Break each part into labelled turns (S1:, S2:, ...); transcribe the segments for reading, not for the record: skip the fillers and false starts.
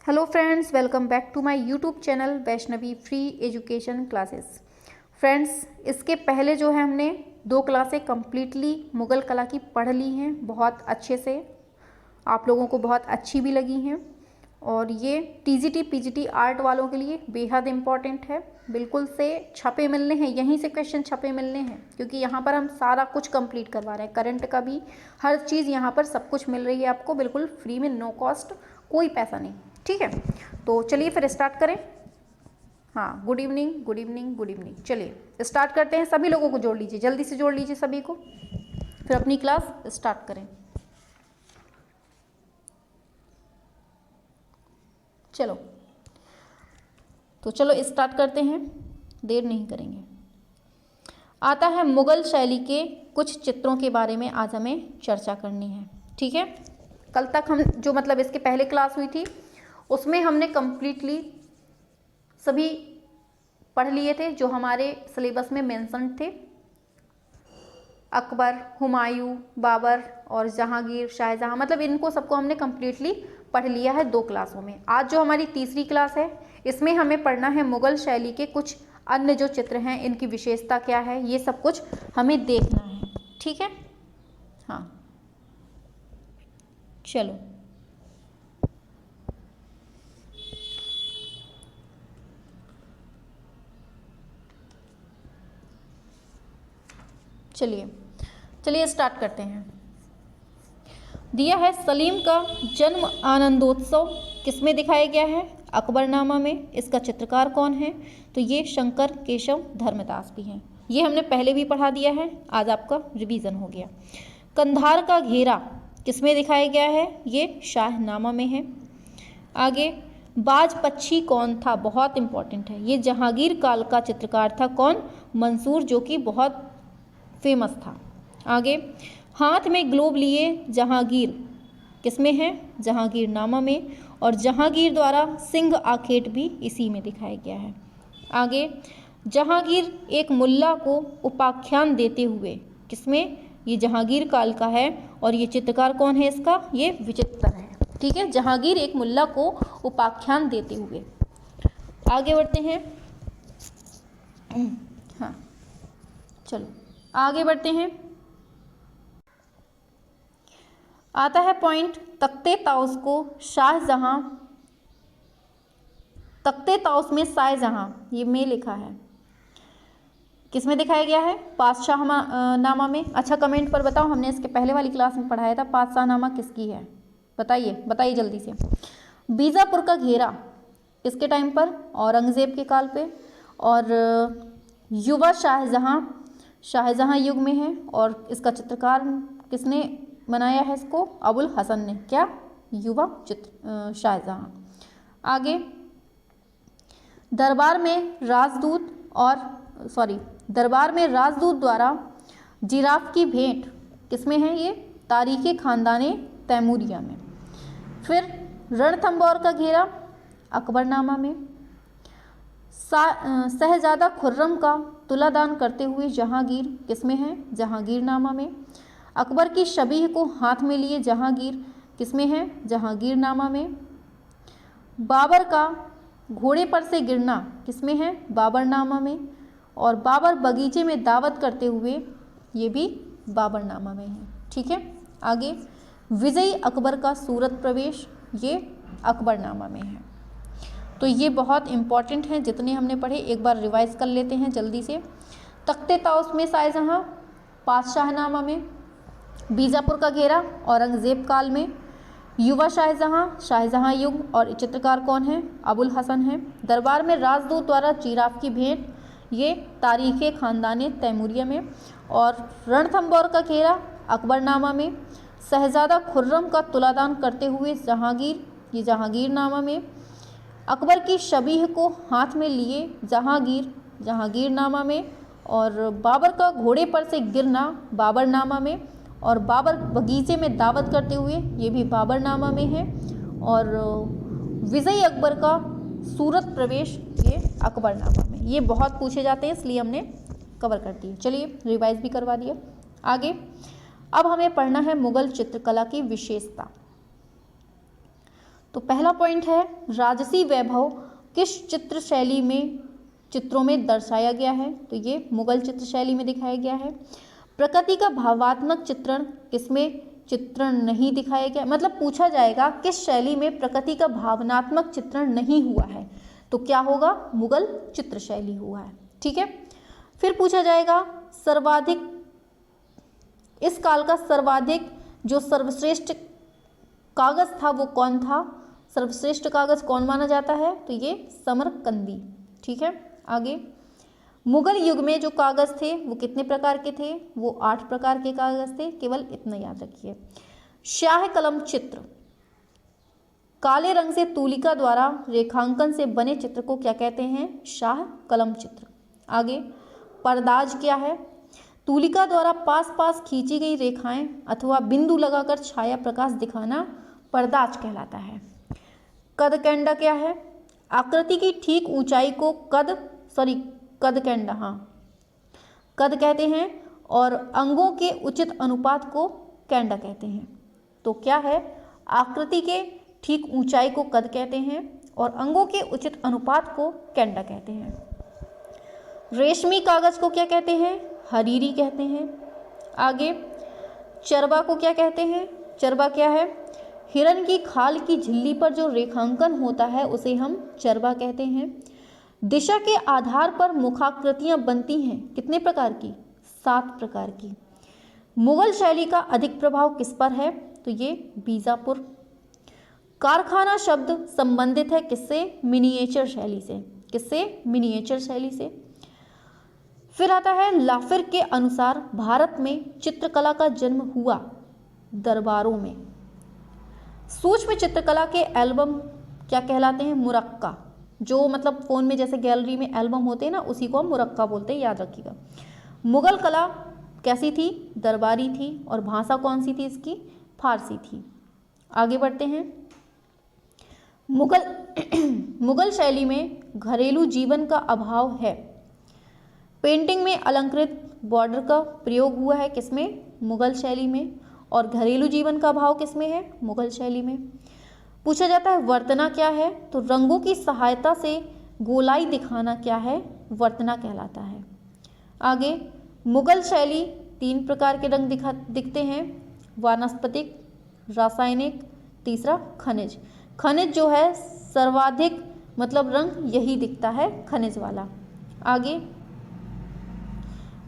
S1: Hello friends, welcome back to my YouTube channel Vaishnavi free education classes. Friends, इसके पहले जो है हमने 2 क्लासें कम्प्लीटली मुग़ल कला की पढ़ ली हैं, बहुत अच्छे से। आप लोगों को बहुत अच्छी भी लगी हैं और ये टीजीटी पीजीटी आर्ट वालों के लिए बेहद इम्पॉर्टेंट है। बिल्कुल से छपे मिलने हैं, यहीं से क्वेश्चन छपे मिलने हैं, क्योंकि यहाँ पर हम सारा कुछ कंप्लीट करवा रहे हैं। करंट का भी हर चीज़ यहाँ पर सब कुछ मिल रही है आपको, बिल्कुल फ्री में, नो कॉस्ट, कोई पैसा नहीं। ठीक है, तो चलिए फिर स्टार्ट करें। हाँ, good evening, good evening, good evening. चलिए स्टार्ट करते हैं। सभी लोगों को जोड़ लीजिए, जल्दी से जोड़ लीजिए सभी को, फिर अपनी क्लास स्टार्ट करें। चलो स्टार्ट करते हैं, देर नहीं करेंगे। आता है मुग़ल शैली के कुछ चित्रों के बारे में आज हमें चर्चा करनी है। ठीक है, कल तक हम जो मतलब इसके पहले क्लास हुई थी उसमें हमने कम्प्लीटली सभी पढ़ लिए थे जो हमारे सिलेबस में मेंशन थे। अकबर, हुमायूं, बाबर और जहांगीर, शाहजहां, मतलब इनको सबको हमने कम्प्लीटली पढ़ लिया है 2 क्लासों में। आज जो हमारी तीसरी क्लास है इसमें हमें पढ़ना है मुग़ल शैली के कुछ अन्य जो चित्र हैं, इनकी विशेषता क्या है, ये सब कुछ हमें देखना है। ठीक है, हाँ चलो चलिए स्टार्ट करते हैं। दिया है सलीम का जन्म आनंदोत्सव किसमें दिखाया गया है? अकबरनामा में। इसका चित्रकार कौन है? तो ये शंकर केशव धर्मदास भी हैं। ये हमने पहले भी पढ़ा दिया है, आज आपका रिवीजन हो गया। कंधार का घेरा किसमें दिखाया गया है? ये शाहनामा में है। आगे, बाज पक्षी कौन था? बहुत इंपॉर्टेंट है। ये जहांगीर काल का चित्रकार था। कौन? मंसूर, जो कि बहुत फेमस था। आगे, हाथ में ग्लोब लिए जहांगीर किसमें है? जहांगीरनामा में। और जहांगीर द्वारा सिंह आखेट भी इसी में दिखाया गया है। आगे, जहांगीर एक मुल्ला को उपाख्यान देते हुए किसमें? ये जहांगीर काल का है। और ये चित्रकार कौन है इसका? ये विचित्र है। ठीक है, जहांगीर एक मुल्ला को उपाख्यान देते हुए। आगे बढ़ते हैं। हाँ चलो आगे बढ़ते हैं। आता है पॉइंट, तख्ते ताउस को शाहजहां, तख्ते ताउस में शाहजहां, ये में लिखा है, किसमें दिखाया गया है? पातशाह नामा में। अच्छा, कमेंट पर बताओ, हमने इसके पहले वाली क्लास में पढ़ाया था, पातशाह नामा किसकी है? बताइए जल्दी से। बीजापुर का घेरा किसके टाइम पर? औरंगजेब के काल पे। और युवा शाहजहां युग में है। और इसका चित्रकार किसने बनाया है इसको? अबुल हसन ने। क्या? युवा चित्र शाहजहां। आगे, दरबार में राजदूत द्वारा जिराफ की भेंट किसमें है? ये तारीख़े ख़ानदाने तैमूरिया में। फिर रणथंबोर का घेरा अकबरनामा में। शहजादा खुर्रम का तुलादान करते हुए जहांगीर किसमें है? जहांगीरनामा में। अकबर की शबीह को हाथ में लिए जहांगीर किसमें है? जहांगीरनामा में। बाबर का घोड़े पर से गिरना किसमें है? बाबरनामा में। और बाबर बगीचे में दावत करते हुए, ये भी बाबरनामा में है। ठीक है, आगे, विजयी अकबर का सूरत प्रवेश, ये अकबरनामा में है। तो ये बहुत इंपॉर्टेंट हैं, जितने हमने पढ़े एक बार रिवाइज कर लेते हैं जल्दी से। तख्ते ताउस में शाहजहां, पातशाहनामा में। बीजापुर का घेरा औरंगजेब काल में। युवा शाहजहां युग। और चित्रकार कौन है? अबुल हसन है। दरबार में राजदूत द्वारा जिराफ की भेंट, ये तारीख़े ख़ानदाने तैमूरिया में। और रणथंबोर का घेरा अकबरनामा में। शहजादा खुर्रम का तुलादान करते हुए जहांगीर, ये जहांगीरनामा में। अकबर की शबीह को हाथ में लिए जहांगीर, जहांगीरनामा में। और बाबर का घोड़े पर से गिरना बाबरनामा में। और बाबर बगीचे में दावत करते हुए, ये भी बाबरनामा में है। और विजयी अकबर का सूरत प्रवेश, ये अकबरनामा में। ये बहुत पूछे जाते हैं, इसलिए हमने कवर कर दिए। चलिए रिवाइज भी करवा दिया। आगे, अब हमें पढ़ना है मुग़ल चित्रकला की विशेषता। तो पहला पॉइंट है राजसी वैभव किस चित्र शैली में चित्रों में दर्शाया गया है, तो ये मुगल चित्र शैली में दिखाया गया है। प्रकृति का भावात्मक चित्रण किसमें चित्रण नहीं दिखाया गया, मतलब पूछा जाएगा किस शैली में प्रकृति का भावनात्मक चित्रण नहीं हुआ है, तो क्या होगा, मुगल चित्र शैली हुआ है। ठीक है, फिर पूछा जाएगा सर्वाधिक, इस काल का सर्वाधिक जो सर्वश्रेष्ठ कागज था वो कौन था, सर्वश्रेष्ठ कागज कौन माना जाता है, तो ये समरकंदी। ठीक है, आगे मुगल युग में जो कागज थे वो कितने प्रकार के थे, वो 8 प्रकार के कागज थे, केवल इतना याद रखिए। शाह कलम चित्र, काले रंग से तूलिका द्वारा रेखांकन से बने चित्र को क्या कहते हैं, शाह कलम चित्र। आगे पर्दाज क्या है, तूलिका द्वारा पास पास खींची गई रेखाएं अथवा बिंदु लगाकर छाया प्रकाश दिखाना पर्दाज कहलाता है। कदकैंडा क्या है, आकृति की ठीक ऊंचाई को कदकैंडा, कद कहते हैं और अंगों के उचित अनुपात को कैंडा कहते हैं। तो क्या है, आकृति के ठीक ऊंचाई को कद कहते हैं और अंगों के उचित अनुपात को कैंडा कहते हैं। रेशमी कागज को क्या कहते हैं, हरीरी कहते हैं। आगे चरबा को क्या कहते हैं, चरबा क्या है, हिरन की खाल की झिल्ली पर जो रेखांकन होता है उसे हम चरबा कहते हैं। दिशा के आधार पर मुखाकृतियां बनती हैं, कितने प्रकार की, 7 प्रकार की। मुगल शैली का अधिक प्रभाव किस पर है, तो ये बीजापुर। कारखाना शब्द संबंधित है किससे, मिनिएचर शैली से, किससे, मिनिएचर शैली से। फिर आता है लाफिर के अनुसार भारत में चित्रकला का जन्म हुआ दरबारों में। सूक्ष्म चित्रकला के एल्बम क्या कहलाते हैं, मुरक्का, जो मतलब फ़ोन में जैसे गैलरी में एल्बम होते हैं ना, उसी को हम मुरक्का बोलते हैं, याद रखिएगा। मुगल कला कैसी थी, दरबारी थी, और भाषा कौन सी थी इसकी, फारसी थी। आगे बढ़ते हैं। मुगल शैली में घरेलू जीवन का अभाव है। पेंटिंग में अलंकृत बॉर्डर का प्रयोग हुआ है, किसमें, मुगल शैली में, और घरेलू जीवन का अभाव किसमें है, मुगल शैली में। पूछा जाता है वर्तना क्या है, तो रंगों की सहायता से गोलाई दिखाना क्या है, वर्तना कहलाता है। आगे मुगल शैली 3 प्रकार के रंग दिखते हैं, वानस्पतिक, रासायनिक, तीसरा खनिज। खनिज जो है सर्वाधिक मतलब रंग यही दिखता है, खनिज वाला।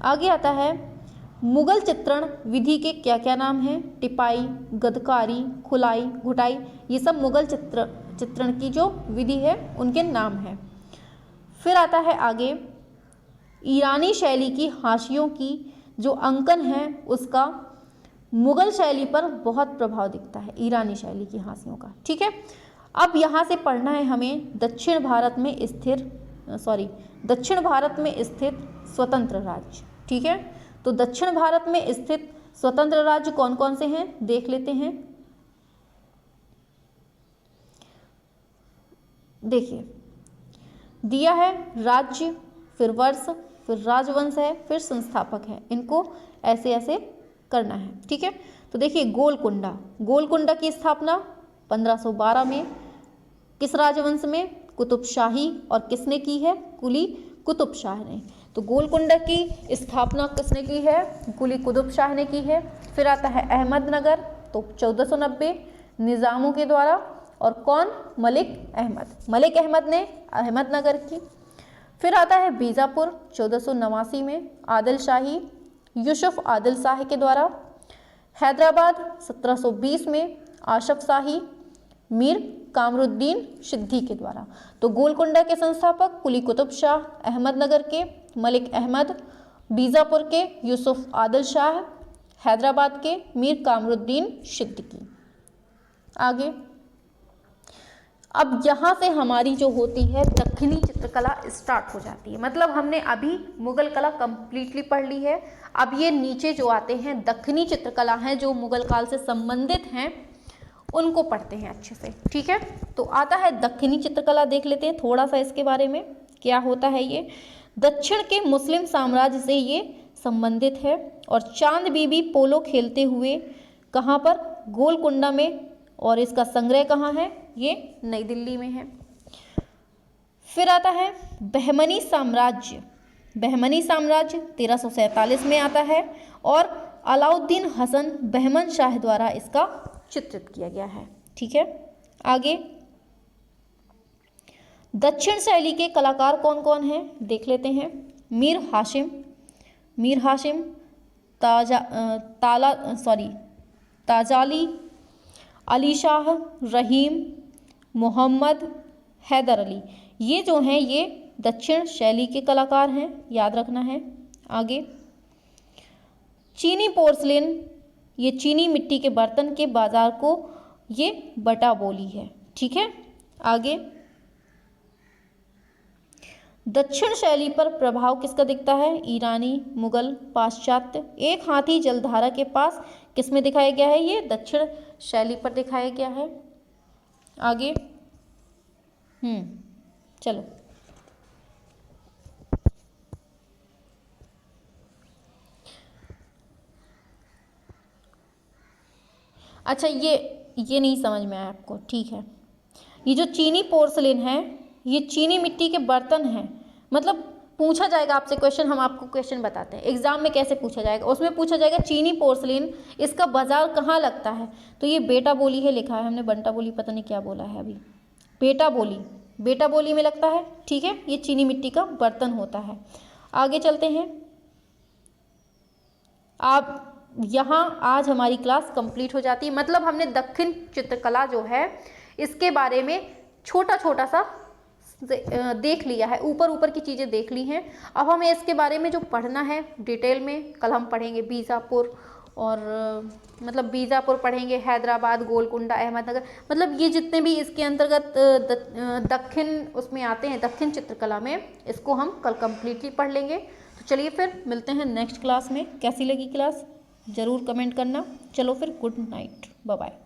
S1: आगे आता है मुगल चित्रण विधि के क्या क्या नाम हैं, टिपाई, गदकारी, खुलाई, घुटाई, ये सब मुगल चित्रण की जो विधि है उनके नाम हैं। फिर आता है आगे ईरानी शैली की हाशियों की जो अंकन है उसका मुगल शैली पर बहुत प्रभाव दिखता है, ईरानी शैली की हाशियों का। ठीक है, अब यहाँ से पढ़ना है हमें दक्षिण भारत में स्थित स्वतंत्र राज्य। ठीक है, तो दक्षिण भारत में स्थित स्वतंत्र राज्य कौन कौन से हैं देख लेते हैं। देखिए दिया है राज्य, फिर वर्ष, फिर राजवंश है, फिर संस्थापक है, इनको ऐसे ऐसे करना है। ठीक है, तो देखिए गोलकुंडा की स्थापना 1512 में किस राजवंश में, कुतुबशाही, और किसने की है, कुली कुतुब शाह ने। तो गोलकुंडा की स्थापना किसने की है, कुली कुतुब शाह ने की है। फिर आता है अहमदनगर, तो 1490 निज़ामों के द्वारा, और कौन, मलिक अहमद ने अहमदनगर की। फिर आता है बीजापुर 1489 में आदिल शाही, यूसुफ आदिल शाही के द्वारा। हैदराबाद 1720 में आशफ शाही, मीर कामरुद्दीन सिद्दी के द्वारा। तो गोलकुंडा के संस्थापक कुली कुतुब शाह, अहमदनगर के मलिक अहमद, बीजापुर के यूसुफ आदिल शाह, हैदराबाद के मीर कामरुद्दीन सिद्दीकी। आगे अब यहाँ से हमारी जो होती है दक्षिणी चित्रकला स्टार्ट हो जाती है, मतलब हमने अभी मुगल कला कंप्लीटली पढ़ ली है। अब ये नीचे जो आते हैं दक्षिणी चित्रकला हैं जो मुगल काल से संबंधित हैं, उनको पढ़ते हैं अच्छे से। ठीक है, तो आता है दक्षिणी चित्रकला, देख लेते हैं थोड़ा सा इसके बारे में क्या होता है। ये दक्षिण के मुस्लिम साम्राज्य से ये संबंधित है, और चांद बीबी पोलो खेलते हुए कहाँ पर, गोलकुंडा में और इसका संग्रह कहाँ है? ये नई दिल्ली में है। फिर आता है बहमनी साम्राज्य। बहमनी साम्राज्य 1347 में आता है और अलाउद्दीन हसन बहमन शाह द्वारा इसका चित्रित किया गया है। ठीक है, आगे दक्षिण शैली के कलाकार कौन कौन हैं देख लेते हैं। मीर हाशिम, ताजाली, अली शाह, रहीम, मोहम्मद, हैदर अली, ये जो हैं ये दक्षिण शैली के कलाकार हैं, याद रखना है। आगे चीनी पोर्सलेन, ये चीनी मिट्टी के बर्तन के बाजार को ये बटा बोली है। ठीक है, आगे दक्षिण शैली पर प्रभाव किसका दिखता है? ईरानी, मुगल, पाश्चात्य। एक हाथी जलधारा के पास किसमें दिखाया गया है? ये दक्षिण शैली पर दिखाया गया है। आगे चलो अच्छा, ये नहीं समझ में आया आपको? ठीक है, ये जो चीनी पोर्सलेन है ये चीनी मिट्टी के बर्तन हैं। मतलब पूछा जाएगा आपसे क्वेश्चन, हम आपको क्वेश्चन बताते हैं एग्जाम में कैसे पूछा जाएगा। उसमें पूछा जाएगा चीनी पोर्सलेन इसका बाजार कहाँ लगता है? तो ये बेटा बोली है लिखा है हमने, बंटा बोली पता नहीं क्या बोला है अभी। बेटा बोली में लगता है। ठीक है, ये चीनी मिट्टी का बर्तन होता है। आगे चलते हैं। आप यहाँ आज हमारी क्लास कंप्लीट हो जाती है। मतलब हमने दक्षिण चित्रकला जो है इसके बारे में छोटा छोटा सा देख लिया है, ऊपर की चीज़ें देख ली हैं। अब हमें इसके बारे में जो पढ़ना है डिटेल में, कल हम पढ़ेंगे बीजापुर, और मतलब बीजापुर पढ़ेंगे, हैदराबाद, गोलकुंडा, अहमदनगर, मतलब ये जितने भी इसके अंतर्गत दक्षिण उसमें आते हैं, दक्षिण चित्रकला में, इसको हम कल कंप्लीटली पढ़ लेंगे। तो चलिए फिर मिलते हैं नेक्स्ट क्लास में। कैसी लगी क्लास ज़रूर कमेंट करना। चलो फिर, गुड नाइट, बाय बाय।